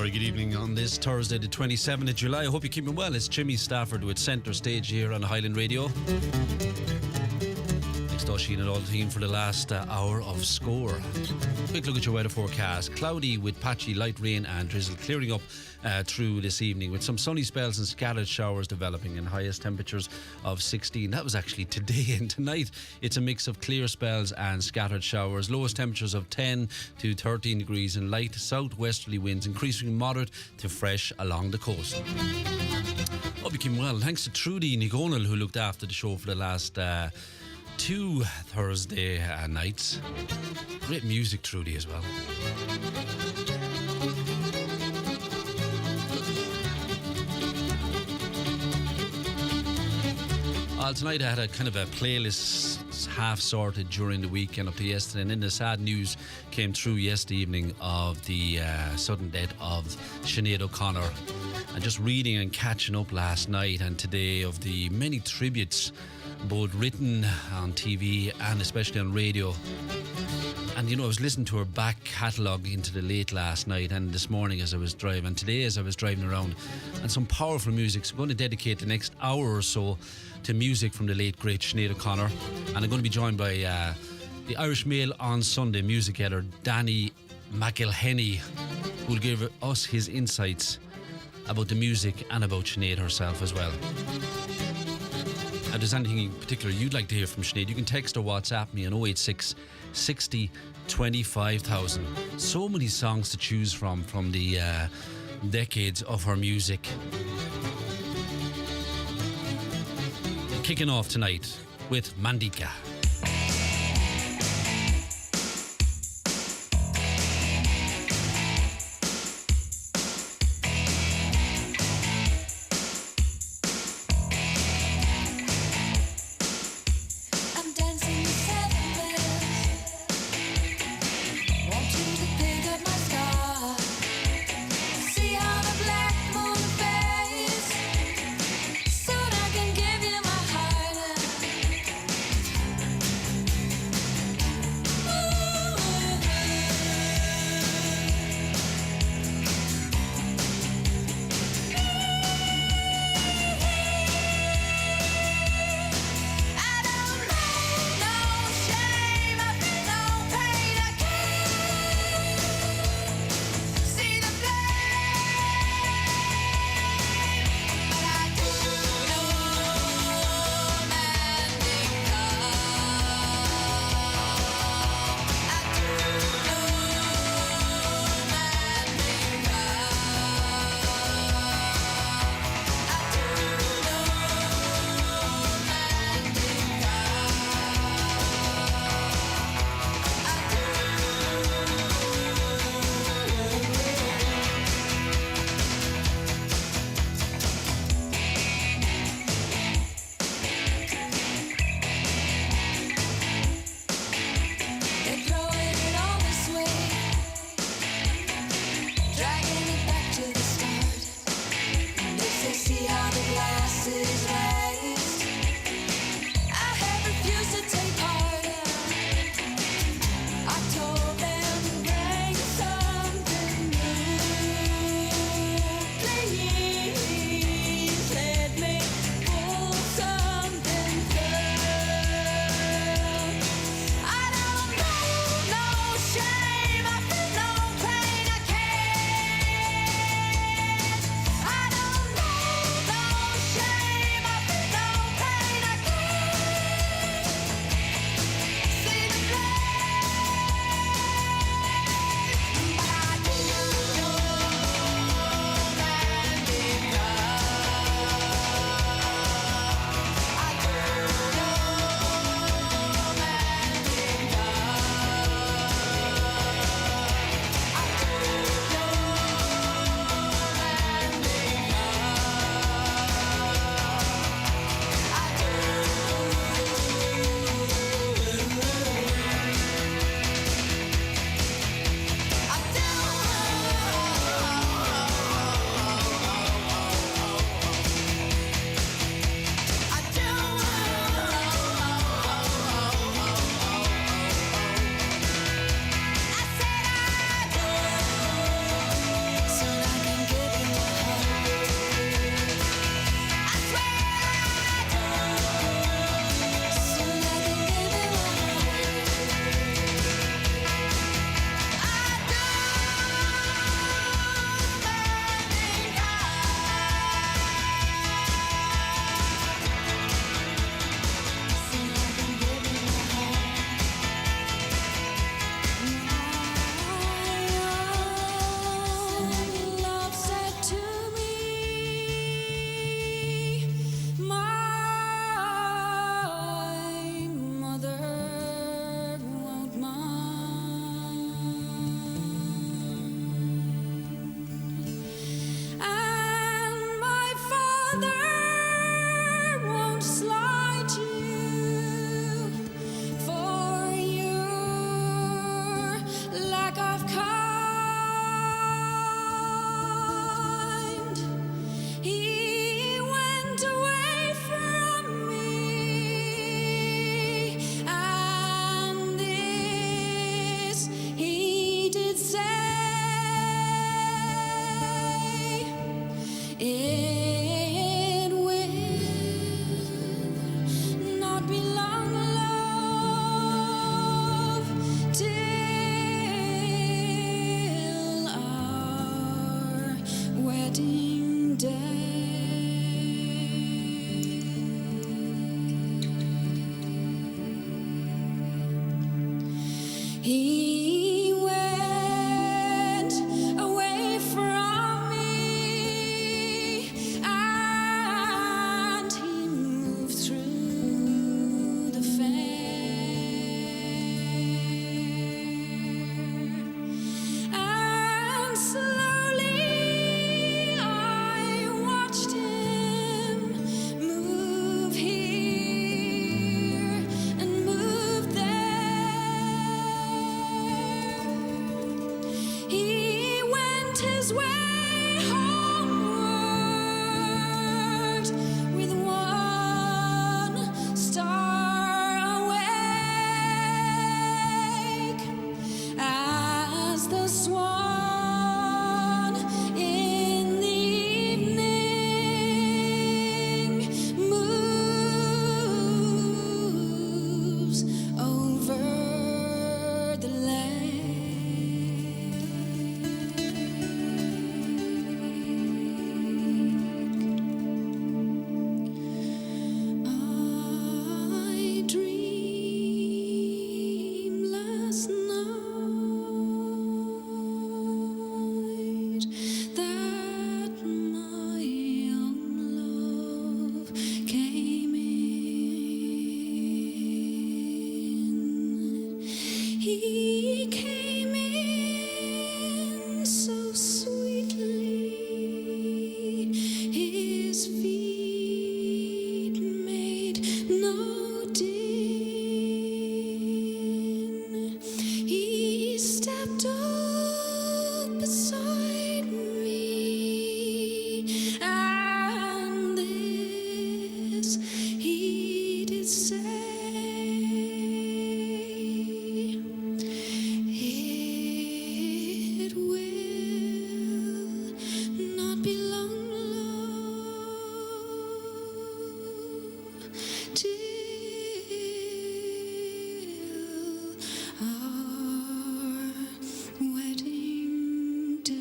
very good evening on this Thursday, the 27th of July. I hope you're keeping well. It's Jimmy Stafford with Centre Stage here on Highland Radio. Next to Oisin and all the team for the last hour of Score. Quick look at your weather forecast. Cloudy with patchy light rain and drizzle clearing up through this evening with some sunny spells and scattered showers developing and highest temperatures of 16. That was actually today, and tonight it's a mix of clear spells and scattered showers. Lowest temperatures of 10 to 13 degrees and light southwesterly winds increasing moderate to fresh along the coast. Hope you keep well. Thanks to Trudy Nigonal who looked after the show for the last 2 Thursday nights. Great music, Trudy, as well. Tonight I had a kind of a playlist half sorted during the weekend up to yesterday, and then the sad news came through yesterday evening of the sudden death of Sinead O Connor. And just reading and catching up last night and today of the many tributes, both written on TV and especially on radio. And you know, I was listening to her back catalogue into the late last night and this morning as I was driving, and today as I was driving around, and some powerful music. So I'm going to dedicate the next hour or so to music from the late great Sinead O'Connor, and I'm going to be joined by the Irish Mail on Sunday music editor Danny McElhenney, who will give us his insights about the music and about Sinead herself as well. If there's anything in particular you'd like to hear from Sinead, you can text or WhatsApp me on 086 60 25,000. So many songs to choose from the decades of her music. Kicking off tonight with Mandika. Soon I can give you my heart. It will not be long, love, till our wedding day. He went away from me, and he moved through the fair, and slowly I watched him move here and move there. He went his way homeward with one star awake, as the swan in the evening moves over the lake. I dreamed last night that my young love came in. He came in so sweetly, his feet made no din. He stepped up beside me, and this he did say: it will not be long, love, till our wedding day.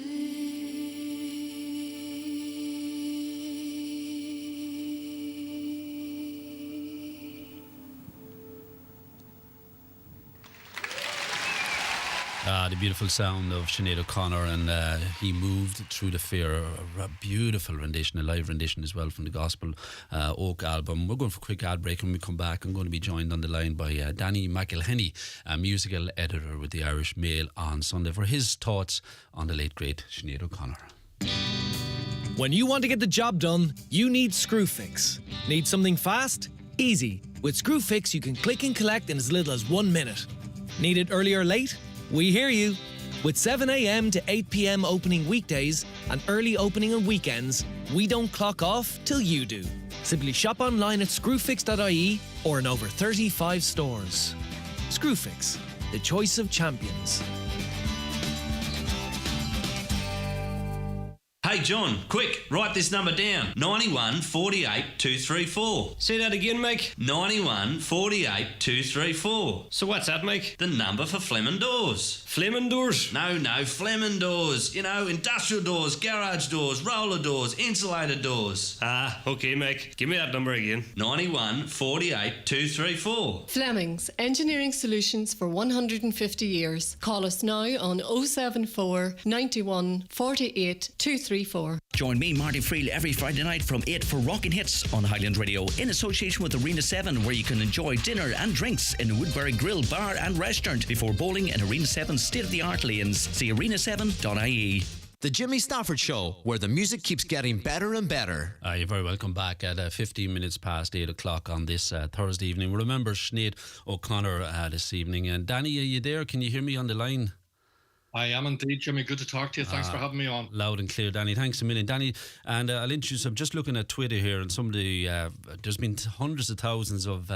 The beautiful sound of Sinead O'Connor, and he moved through the fair. A beautiful rendition, a live rendition as well from the Gospel Oak album. We're going for a quick ad break, and when we come back, I'm going to be joined on the line by Danny McElhenney, a musical editor with the Irish Mail on Sunday, for his thoughts on the late great Sinead O'Connor. When you want to get the job done, you need Screwfix. Need something fast? Easy. With Screwfix, you can click and collect in as little as 1 minute. Need it early or late? We hear you. With 7 a.m. to 8 p.m. opening weekdays and early opening on weekends, we don't clock off till you do. Simply shop online at screwfix.ie or in over 35 stores. Screwfix, the choice of champions. Hey John, quick, write this number down. 91 48 234. Say that again, Mick. 91 48 234. So what's that, Mick? The number for Fleming Doors. Flaming doors? No, Fleming Doors. You know, industrial doors, garage doors, roller doors, insulated doors. Ah, okay, Mick. Give me that number again. 91 48 234. Fleming's Engineering Solutions for 150 years. Call us now on 074 91 48 234. Join me, Marty Friel, every Friday night from 8 for Rockin' Hits on Highland Radio in association with Arena 7, where you can enjoy dinner and drinks in Woodbury Grill, Bar and Restaurant before bowling in Arena 7's state-of-the-art lanes. See arena7.ie. The Jimmy Stafford Show, where the music keeps getting better and better. You're very welcome back at 15 minutes past 8 o'clock on this Thursday evening. Remember Sinead O'Connor this evening. And Danny, are you there? Can you hear me on the line? I am indeed, Jimmy. Good to talk to you. Thanks for having me on. Loud and clear, Danny. Thanks a million, Danny. And I'll introduce. I'm just looking at Twitter here, and somebody there's been hundreds of thousands of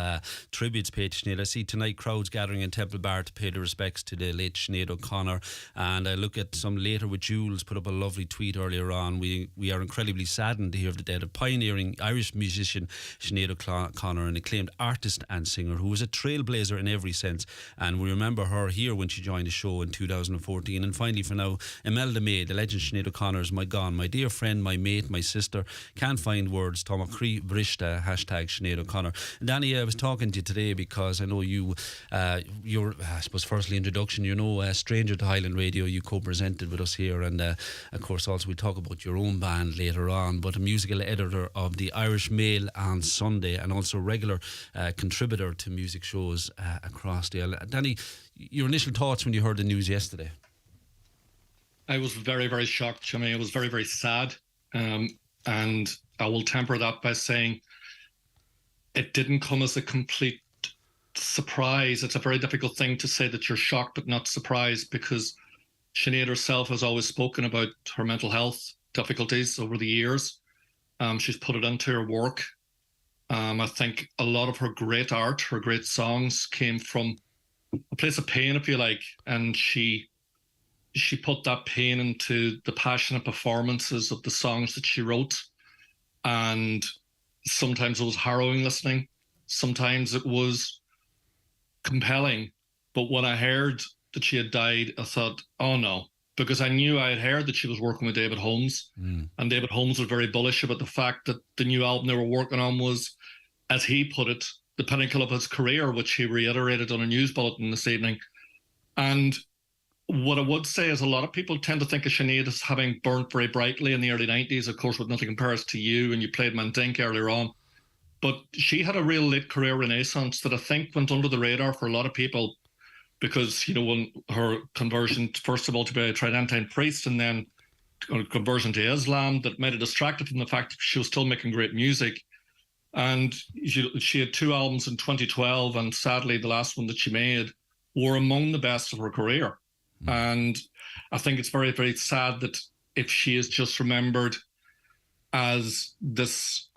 tributes paid to Sinead. I see tonight crowds gathering in Temple Bar to pay their respects to the late Sinead O'Connor. And I look at some later with Jules put up a lovely tweet earlier on. We are incredibly saddened to hear of the death of pioneering Irish musician Sinead O'Connor, an acclaimed artist and singer who was a trailblazer in every sense. And we remember her here when she joined the show in 2014. And finally, for now, Imelda May, the legend Sinead O'Connor is my dear friend, my mate, my sister. Can't find words. Toma Crí Brista, hashtag Sinead O'Connor. Danny, I was talking to you today because I know you're, I suppose, firstly introduction, Stranger to Highland Radio, you co-presented with us here, and of course also we'll talk about your own band later on, but a musical editor of the Irish Mail on Sunday, and also regular contributor to music shows across the island. Danny, your initial thoughts when you heard the news yesterday? I was very, very shocked, Jimmy. I was very, very sad. And I will temper that by saying it didn't come as a complete surprise. It's a very difficult thing to say that you're shocked but not surprised, because Sinead herself has always spoken about her mental health difficulties over the years. She's put it into her work. I think a lot of her great art, her great songs came from a place of pain, if you like, and she put that pain into the passionate performances of the songs that she wrote. And sometimes it was harrowing listening. Sometimes it was compelling. But when I heard that she had died, I thought, oh no, because I knew I had heard that she was working with David Holmes. And David Holmes was very bullish about the fact that the new album they were working on was, as he put it, the pinnacle of his career, which he reiterated on a news bulletin this evening. And what I would say is a lot of people tend to think of Sinead as having burnt very brightly in the early 90s, of course, with Nothing Compares to You, and you played Mandinka earlier on. But she had a real late career renaissance that I think went under the radar for a lot of people because, when her conversion, first of all, to be a Tridentine priest and then conversion to Islam, that made it distracted from the fact that she was still making great music. And she had 2 albums in 2012, and sadly, the last one that she made were among the best of her career. And I think it's very, very sad that if she is just remembered as this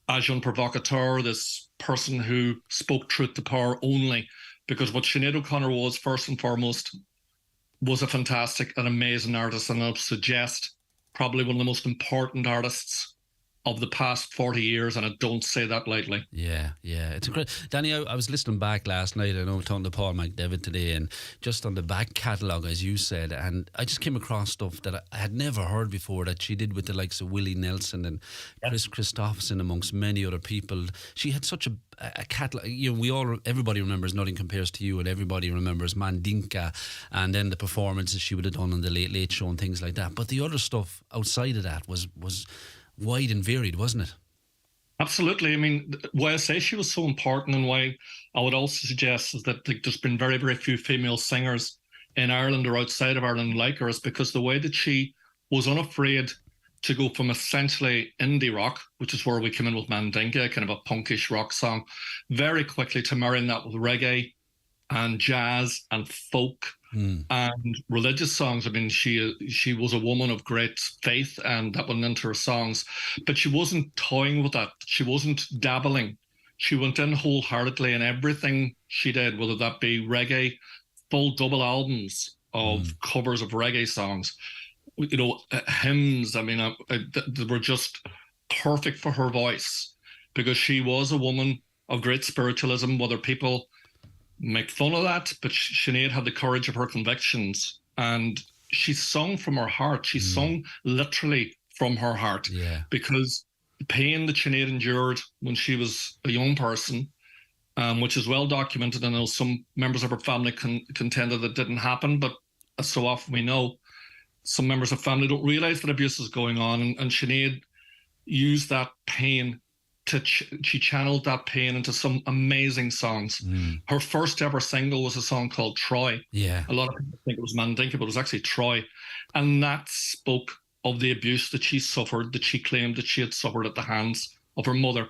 agent provocateur, this person who spoke truth to power only, because what Sinead O'Connor was, first and foremost, was a fantastic and amazing artist, and I'll suggest probably one of the most important artists of the past 40 years, and I don't say that lightly. Yeah, it's incredible. Danny, I was listening back last night. I know I'm talking to Paul McDevitt today, and just on the back catalogue, as you said, and I just came across stuff that I had never heard before that she did with the likes of Willie Nelson and Chris Christopherson, amongst many other people. She had such a catalogue. Everybody remembers Nothing Compares to You, and everybody remembers Mandinka, and then the performances she would have done on the Late Late Show and things like that. But the other stuff outside of that was wide and varied, wasn't it? Absolutely. I mean, why I say she was so important, and why I would also suggest is that there's been very, very few female singers in Ireland or outside of Ireland like her, is because the way that she was unafraid to go from essentially indie rock, which is where we came in with Mandinka, kind of a punkish rock song, very quickly to marrying that with reggae and jazz and folk and religious songs. I mean, she was a woman of great faith, and that went into her songs. But she wasn't toying with that. She wasn't dabbling. She went in wholeheartedly in everything she did, whether that be reggae, full double albums of covers of reggae songs, hymns. I mean, they were just perfect for her voice, because she was a woman of great spiritualism, whether people make fun of that, but Sinead had the courage of her convictions, and she sung from her heart. She sung literally from her heart, because the pain that Sinead endured when she was a young person, which is well documented. I know some members of her family contended that didn't happen, but as so often we know, some members of family don't realise that abuse is going on, and Sinead used that pain she channeled that pain into some amazing songs. Her first ever single was a song called Troy. A lot of people think it was Mandinka, but it was actually Troy. And that spoke of the abuse that she suffered, that she claimed that she had suffered at the hands of her mother.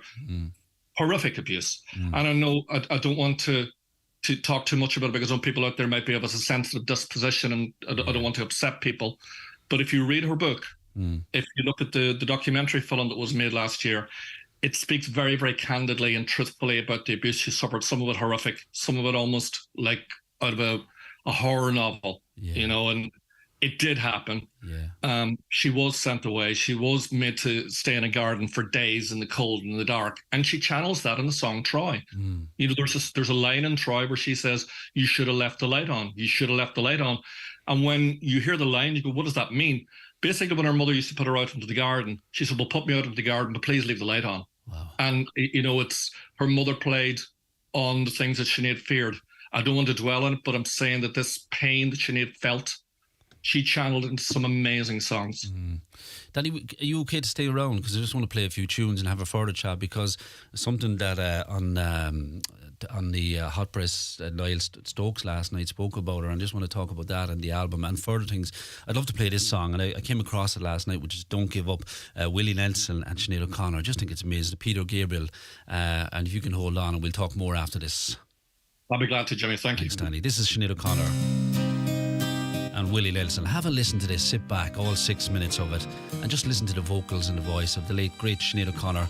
Horrific abuse. And I know I don't want to to talk too much about it, because some people out there might be of a sensitive disposition, and I don't want to upset people. But if you read her book, if you look at the documentary film that was made last year, it speaks very, very candidly and truthfully about the abuse she suffered. Some of it horrific, some of it almost like out of a horror novel, you know, and it did happen. She was sent away. She was made to stay in a garden for days in the cold and the dark. And she channels that in the song Troy. You know, there's a line in Troy where she says, "You should have left the light on. You should have left the light on." And when you hear the line, you go, what does that mean? Basically, when her mother used to put her out into the garden, she said, "Well, put me out into the garden, but please leave the light on." Wow. And, you know, it's her mother played on the things that Sinead feared. I don't want to dwell on it, but I'm saying that this pain that Sinead felt, she channeled into some amazing songs. Danny, are you okay to stay around? Because I just want to play a few tunes and have a further chat, because something that on the Hot Press, Niall Stokes last night spoke about her, and I just want to talk about that and the album and further things. I'd love to play this song, and I came across it last night, which is Don't Give Up, Willie Nelson and Sinead O'Connor. I just think it's amazing. Peter Gabriel, and if you can hold on, and we'll talk more after this. I'll be glad to, Jimmy. Thank you. Thanks, Danny. This is Sinead O'Connor and Willie Nelson. Have a listen to this, sit back, all 6 minutes of it, and just listen to the vocals and the voice of the late, great Sinead O'Connor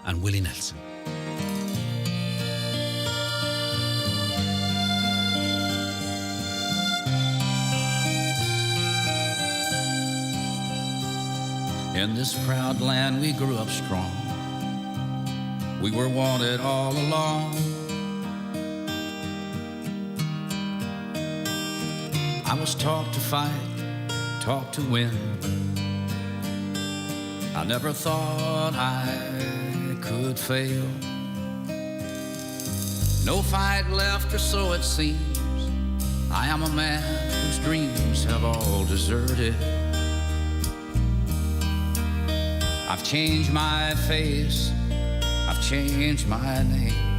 and Willie Nelson. In this proud land we grew up strong. We were wanted all along. I was taught to fight, taught to win. I never thought I could fail. No fight left, or so it seems. I am a man whose dreams have all deserted. I've changed my face, I've changed my name,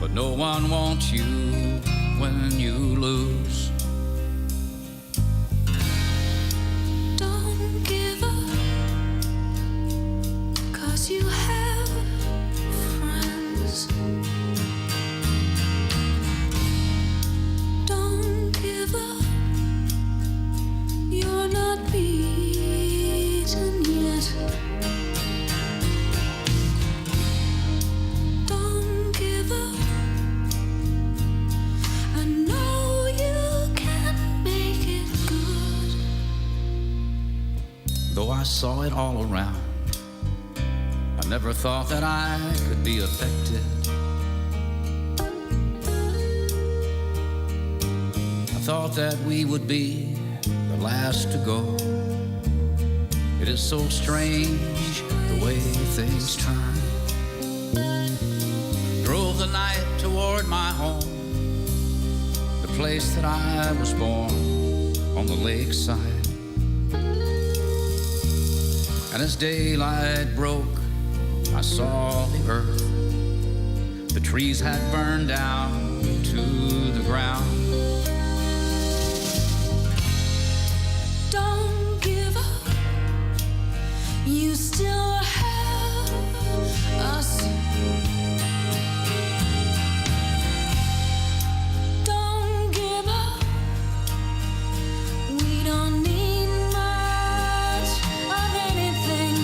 but no one wants you when you lose. Don't give up, 'cause you have friends. Don't give up, you're not beaten yet. Don't give up, I know you can make it good. Though I saw it all around, I never thought that I could be affected. I thought that we would be the last to go. It is so strange the way things turn. Drove the night toward my home, the place that I was born, on the lakeside. And as daylight broke, I saw the earth. The trees had burned down to the ground. Don't give up, you still have us. Don't give up, we don't need much of anything.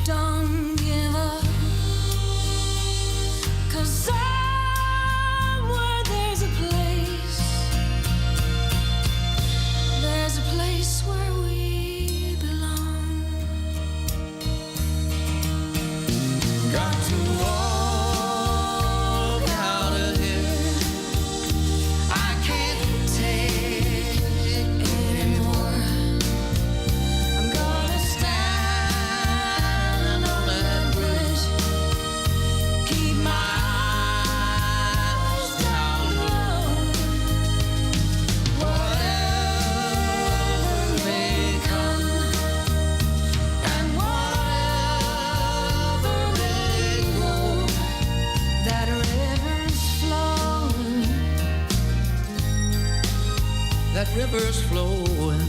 Don't give up, 'cause somewhere there's a place where we belong. Got to walk out of here. I can't take it anymore. I'm gonna stand on that bridge, keep my eyes down low. Whatever may come, and whatever may go, that river's flowing. That river's flowing.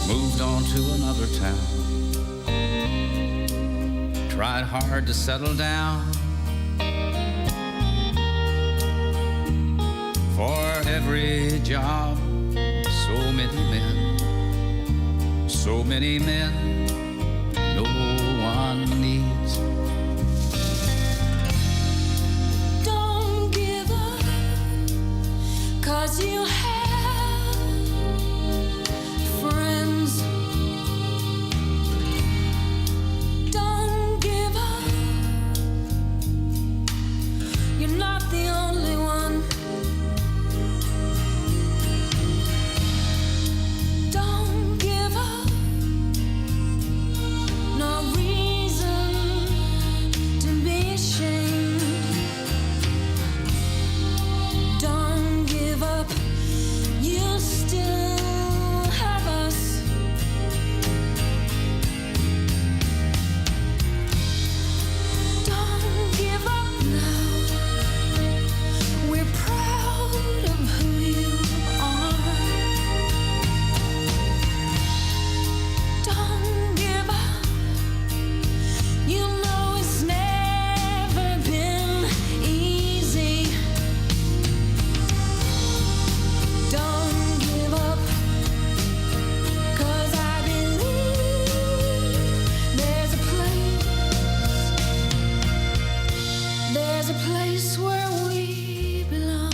Moved on to another town. tried hard to settle down. For every job, so many men, no one needs. Don't give up, 'cause you have friends. Don't give up, you're not the only one. Don't give up, no reason to be ashamed. Don't give up, you still have us. Don't give up now, we're proud of who you are. Don't give up, you know it's never been easy. Don't give up, 'cause I believe there's a place where we belong.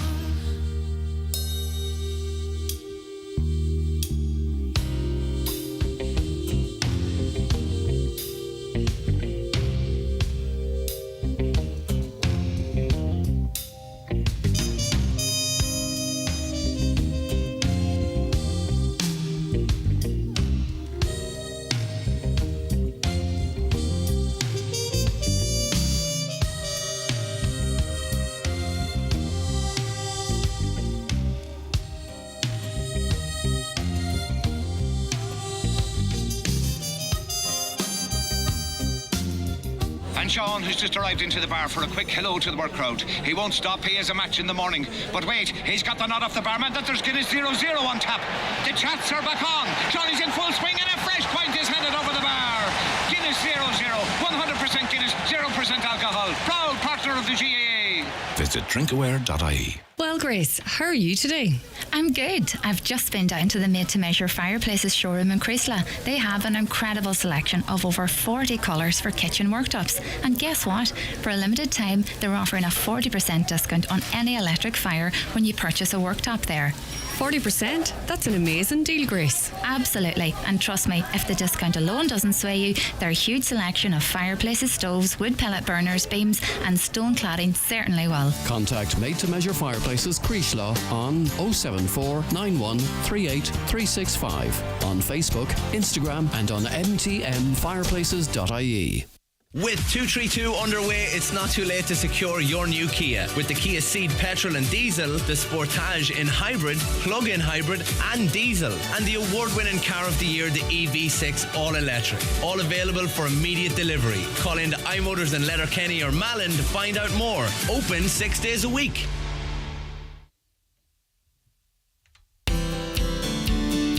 And Sean, who's just arrived into the bar for a quick hello to the work crowd. He won't stop, he has a match in the morning. But wait, he's got the nod off the barman that there's Guinness 0-0 on tap. The chats are back on. Johnny's in full swing and a fresh pint is handed over the bar. Guinness 0-0, 100% Guinness, 0% alcohol. Proud partner of the GAA. Visit drinkaware.ie. Well, Grace, how are you today? I'm good. I've just been down to the made-to-measure Fireplaces showroom in Creasla. They have an incredible selection of over 40 colours for kitchen worktops. And guess what? For a limited time, they're offering a 40% discount on any electric fire when you purchase a worktop there. 40%? That's an amazing deal, Grace. Absolutely. And trust me, if the discount alone doesn't sway you, their huge selection of Fireplaces stoves, wood pellet burners, beams and stone cladding certainly will. Contact Made to Measure Fireplaces Creasla on 074 91 38 365 on Facebook, Instagram and on mtmfireplaces.ie. With 232 underway, it's not too late to secure your new Kia. With the Kia Ceed petrol and diesel, the Sportage in hybrid, plug-in hybrid and diesel, and the award-winning car of the year, the EV6 all-electric. All available for immediate delivery. Call into iMotors in Letterkenny or Malin to find out more. Open 6 days a week.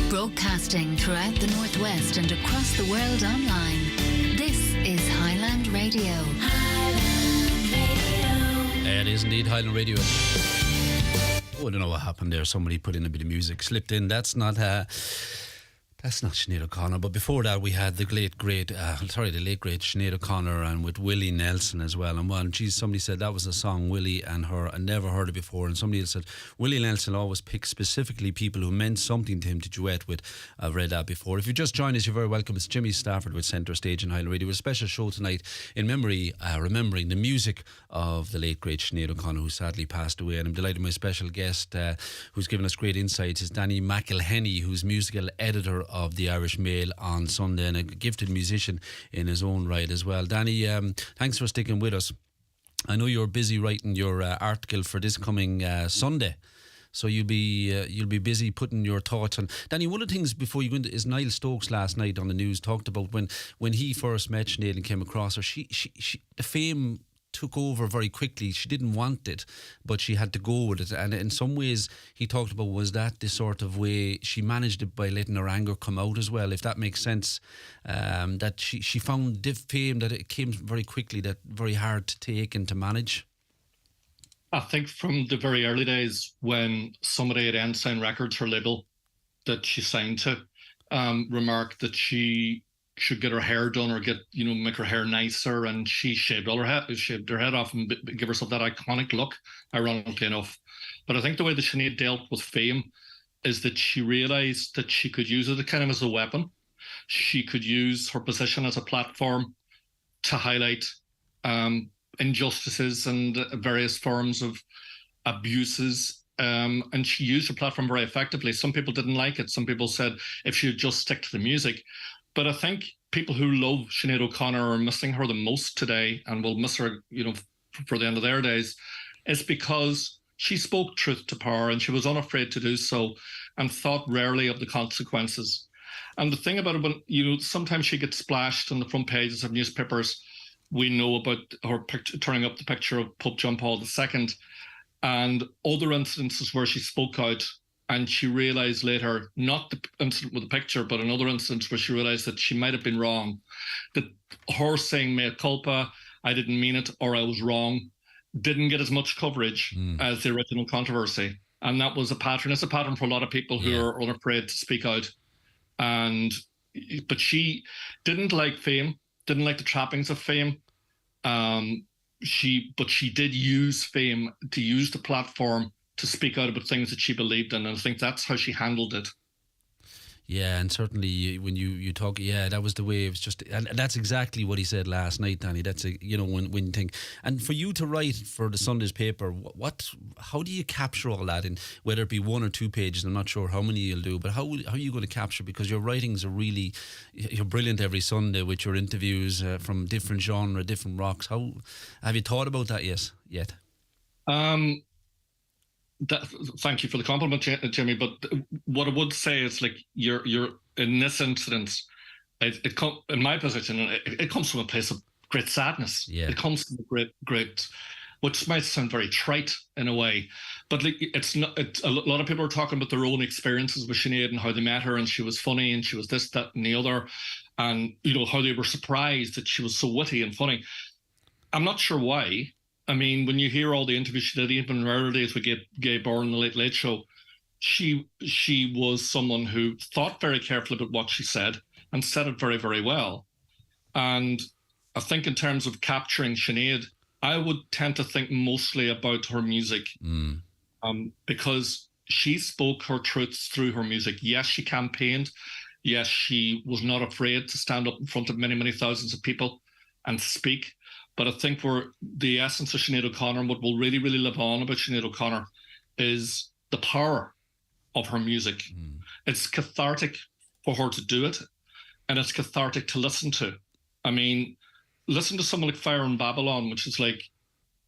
Broadcasting throughout the Northwest and across the world online. This is Highland Radio. Highland Radio. It is indeed Highland Radio. Oh, I don't know what happened there. Somebody put in a bit of music, slipped in. That's not Sinead O Connor. But before that, we had the late great Sinead O Connor, and with Willie Nelson as well. And somebody said that was a song, Willie and Her. I never heard it before. And somebody else said Willie Nelson always picks specifically people who meant something to him to duet with. I've read that before. If you just joined us, you're very welcome. It's Jimmy Stafford with Centre Stage in Highland Radio. A special show tonight in memory, remembering the music of the late great Sinead O Connor, who sadly passed away. And I'm delighted my special guest, who's given us great insights, is Danny McElhenney, who's musical editor of the Irish Mail on Sunday and a gifted musician in his own right as well. Danny, thanks for sticking with us. I know you're busy writing your article for this coming Sunday, so you'll be busy putting your thoughts on. Danny, one of the things before you go into is Niall Stokes last night on the news talked about when he first met Sinead and came across her. She the fame took over very quickly. She didn't want it, but she had to go with it. And in some ways, he talked about, was that the sort of way she managed it, by letting her anger come out as well, if that makes sense. That she found fame, that it came very quickly, that very hard to take and to manage. I think from the very early days when somebody at Ensign Records, her label that she signed to, remarked that she should get her hair done or make her hair nicer, and she shaved her head off and give herself that iconic look, ironically enough. But I think the way that Sinead dealt with fame is that she realised that she could use it kind of as a weapon. She could use her position as a platform to highlight injustices and various forms of abuses. And she used her platform very effectively. Some people didn't like it. Some people said if she would just stick to the music. But I think people who love Sinead O'Connor are missing her the most today, and will miss her, for the end of their days. It's because she spoke truth to power, and she was unafraid to do so, and thought rarely of the consequences. And the thing about it, when sometimes she gets splashed on the front pages of newspapers. We know about her turning up the picture of Pope John Paul II, and other incidences where she spoke out. And she realised later, not the incident with the picture, but another instance where she realised that she might have been wrong. That her saying mea culpa, I didn't mean it, or I was wrong, didn't get as much coverage as the original controversy. And that was a pattern. It's a pattern for a lot of people who are unafraid to speak out. But she didn't like fame, didn't like the trappings of fame. But she did use fame to use the platform to speak out about things that she believed in, and I think that's how she handled it. Yeah, and certainly when you talk, that was the way. It was just, and that's exactly what he said last night, Danny. That's when you think, and for you to write for the Sunday's paper, how do you capture all that? And whether it be 1 or 2 pages, I'm not sure how many you'll do, but how are you going to capture? Because your writings are you're brilliant every Sunday with your interviews from different genre, different rocks. How have you thought about that yet? Thank you for the compliment, Jimmy. But what I would say is, like, you're in this instance, in my position, it comes from a place of great sadness. Yeah. It comes from a great, which might sound very trite in a way, but like it's not. A lot of people are talking about their own experiences with Sinead and how they met her, and she was funny, and she was this, that, and the other, and how they were surprised that she was so witty and funny. I'm not sure why. I mean, when you hear all the interviews she did, even in her early days with Gay Byrne and the Late Late Show, she was someone who thought very carefully about what she said and said it very, very well. And I think in terms of capturing Sinead, I would tend to think mostly about her music, because she spoke her truths through her music. Yes, she campaigned. Yes, she was not afraid to stand up in front of many, many thousands of people and speak. But I think where the essence of Sinead O'Connor, and what will really, really live on about Sinead O'Connor, is the power of her music. It's cathartic for her to do it, and it's cathartic to listen to. I mean, listen to someone like Fire in Babylon, which is like,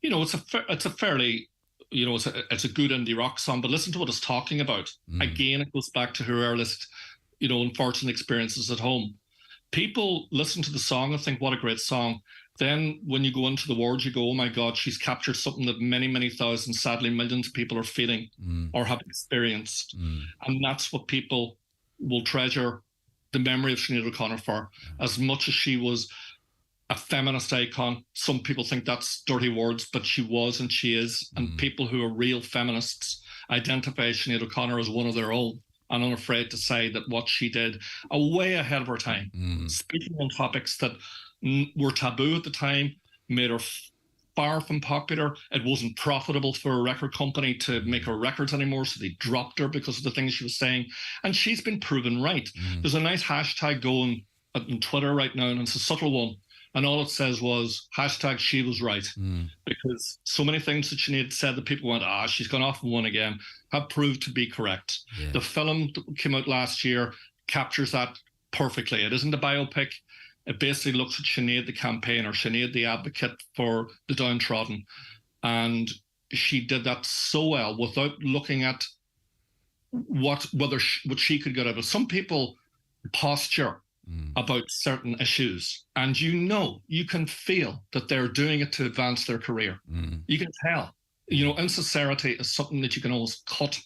it's a fairly, it's a good indie rock song, but listen to what it's talking about. Again, it goes back to her earliest, unfortunate experiences at home. People listen to the song and think, what a great song. Then when you go into the words, you go, oh my God, she's captured something that many, many thousands, sadly millions of people are feeling or have experienced. And that's what people will treasure the memory of Sinead O'Connor for. As much as she was a feminist icon, some people think that's dirty words, but she was and she is. And people who are real feminists identify Sinead O'Connor as one of their own, and unafraid to say that what she did, way ahead of her time, speaking on topics that were taboo at the time, made her far from popular. It wasn't profitable for a record company to make her records anymore, so they dropped her because of the things she was saying. And she's been proven right. There's a nice hashtag going on Twitter right now, and it's a subtle one. And all it says was hashtag she was right. Because so many things that Sinead said that people went, she's gone off and won again, have proved to be correct. Yeah. The film that came out last year captures that perfectly. It isn't a biopic. It basically looks at Sinead the campaigner, Sinead the advocate for the downtrodden. And she did that so well without looking at what she could get out of it. Some people posture about certain issues. And you can feel that they're doing it to advance their career. You can tell. Insincerity is something that you can almost cut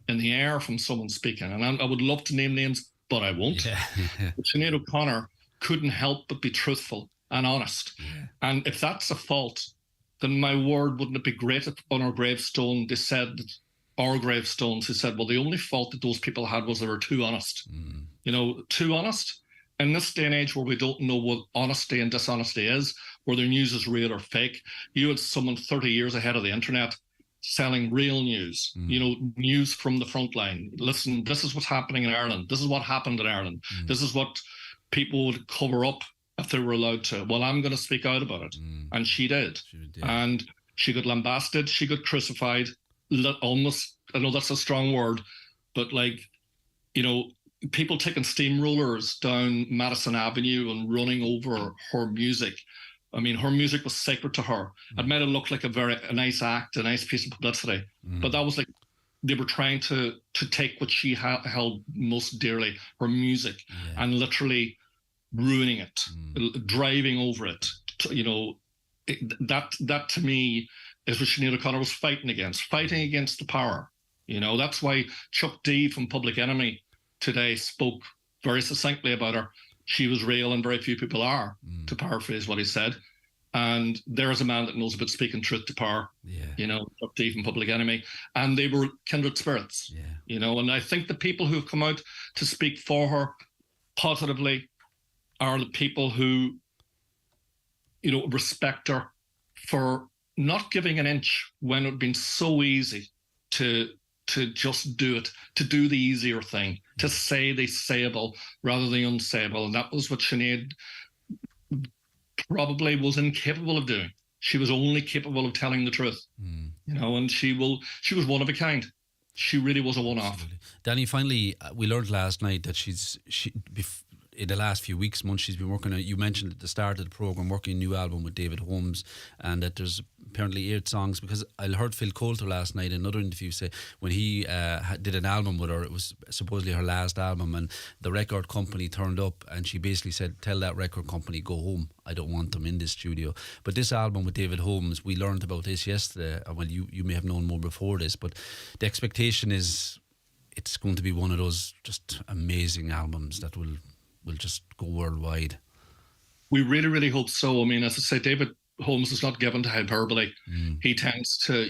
in the air from someone speaking. And I would love to name names, but I won't. Yeah. But Sinead O'Connor couldn't help but be truthful and honest. And if that's a fault, then my word, wouldn't it be great if on our gravestone they said, our gravestones, who said, well, the only fault that those people had was they were too honest. Too honest. In this day and age where we don't know what honesty and dishonesty is, whether news is real or fake, you had someone 30 years ahead of the internet selling real news, news from the front line. Listen, this is what's happening in Ireland. This is what happened in Ireland. This is what people would cover up if they were allowed to. Well, I'm going to speak out about it. And she did. And she got lambasted. She got crucified. Almost, I know that's a strong word, but people taking steamrollers down Madison Avenue and running over her music. I mean, her music was sacred to her. It made it look like a nice act, a nice piece of publicity. But that was like, they were trying to take what she held most dearly, her music, and literally ruining it, driving over it. That to me is what Sinead O'Connor was fighting against the power. That's why Chuck D from Public Enemy today spoke very succinctly about her. She was real and very few people are, to paraphrase what he said. And there is a man that knows about speaking truth to power, Chuck D from Public Enemy. And they were kindred spirits, and I think the people who have come out to speak for her positively are the people who, respect her for not giving an inch when it had been so easy to just do it, to do the easier thing, to say the sayable rather than the unsayable. And that was what Sinead probably was incapable of doing. She was only capable of telling the truth, and she was one of a kind. She really was a one-off. Danny, finally, we learned last night that in the last few weeks, months, she's been working on, you mentioned at the start of the programme, working a new album with David Holmes, and that there's apparently 8 songs, because I heard Phil Coulter last night in another interview say when he did an album with her, it was supposedly her last album, and the record company turned up and she basically said, tell that record company, go home, I don't want them in this studio. But this album with David Holmes, we learned about this yesterday. Well, you may have known more before this, but the expectation is it's going to be one of those just amazing albums that will just go worldwide. We really, really hope so. I mean, as I say, David Holmes is not given to hyperbole. He tends to.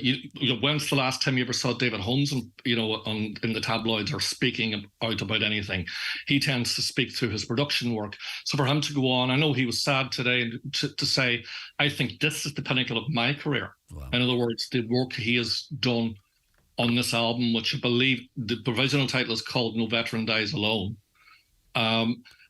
When's the last time you ever saw David Holmes, in the tabloids or speaking out about anything? He tends to speak through his production work. So for him to go on, I know he was sad today to say, I think this is the pinnacle of my career. Wow. In other words, the work he has done on this album, which I believe the provisional title is called No Veteran Dies Alone.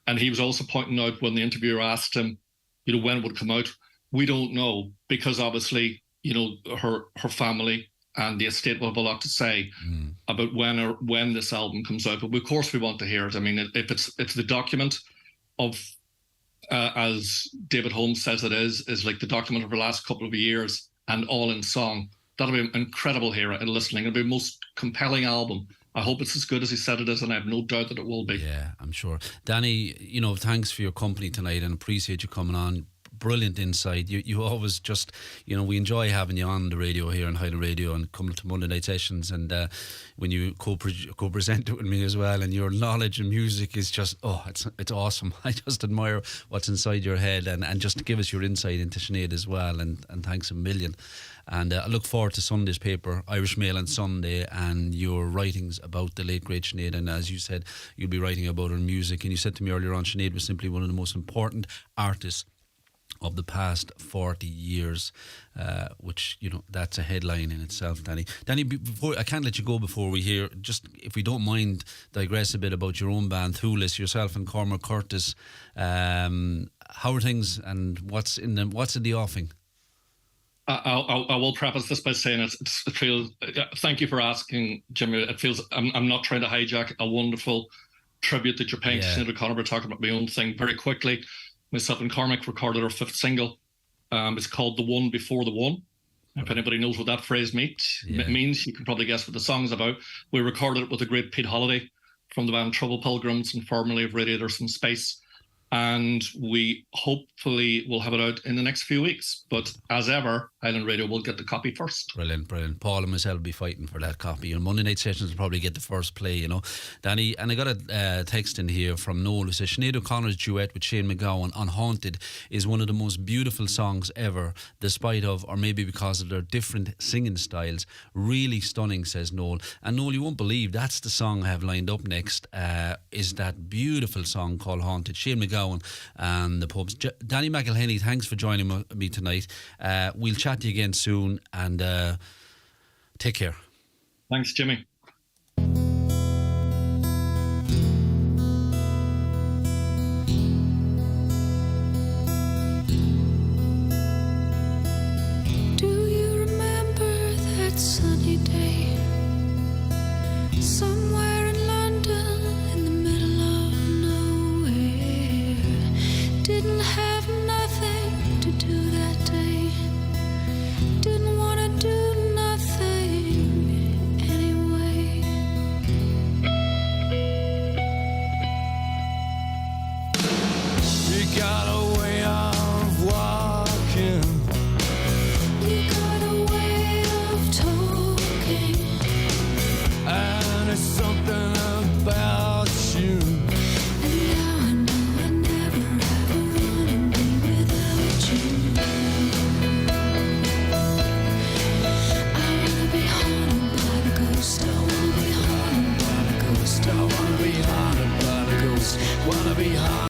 And he was also pointing out when the interviewer asked him, when it would come out, we don't know, because obviously, her family and the estate will have a lot to say about when this album comes out. But of course, we want to hear it. I mean, if it's the document of, as David Holmes says it is like the document of the last couple of years and all in song, that'll be incredible hearing and listening. It'll be the most compelling album. I hope it's as good as he said it is, and I have no doubt that it will be. Yeah, I'm sure. Danny, thanks for your company tonight and appreciate you coming on. Brilliant insight. You always just, we enjoy having you on the radio here on Highland Radio and coming to Monday night sessions, and when you co-present it with me as well, and your knowledge in music is just, it's awesome. I just admire what's inside your head, and just to give us your insight into Sinead as well, and thanks a million. And I look forward to Sunday's paper, Irish Mail on Sunday, and your writings about the late great Sinead. And as you said, you'll be writing about her music. And you said to me earlier on, Sinead was simply one of the most important artists of the past 40 years, which, that's a headline in itself, Danny. Danny, before I can't let you go before we hear, just if we don't mind, digress a bit about your own band, Thulis, yourself and Cormac Curtis. How are things, and what's in the offing? I will preface this by saying it feels. Thank you for asking, Jimmy. It feels I'm not trying to hijack a wonderful tribute that you're paying to Sinead O'Connor. We're talking about my own thing very quickly. Myself and Cormac recorded our 5th single. It's called "The One Before the One." If anybody knows what that phrase means, you can probably guess what the song's about. We recorded it with the great Pete Holiday from the band Trouble Pilgrims and formerly of Radiators from Space. and we hopefully will have it out in the next few weeks. But as ever, Highland Radio will get the copy first. Brilliant. Paul and myself will be fighting for that copy. And Monday night sessions will probably get the first play, Danny. And I got a text in here from Noel who says Sinead O'Connor's duet with Shane MacGowan on Haunted is one of the most beautiful songs ever, despite of, or maybe because of their different singing styles. Really stunning, says Noel. And Noel, you won't believe that's the song I have lined up next, is that beautiful song called Haunted. Shane MacGowan and the Pubs. Danny McElhenney, thanks for joining me tonight. We'll chat to you again soon, and take care. Thanks, Jimmy. Do you remember that sunny day?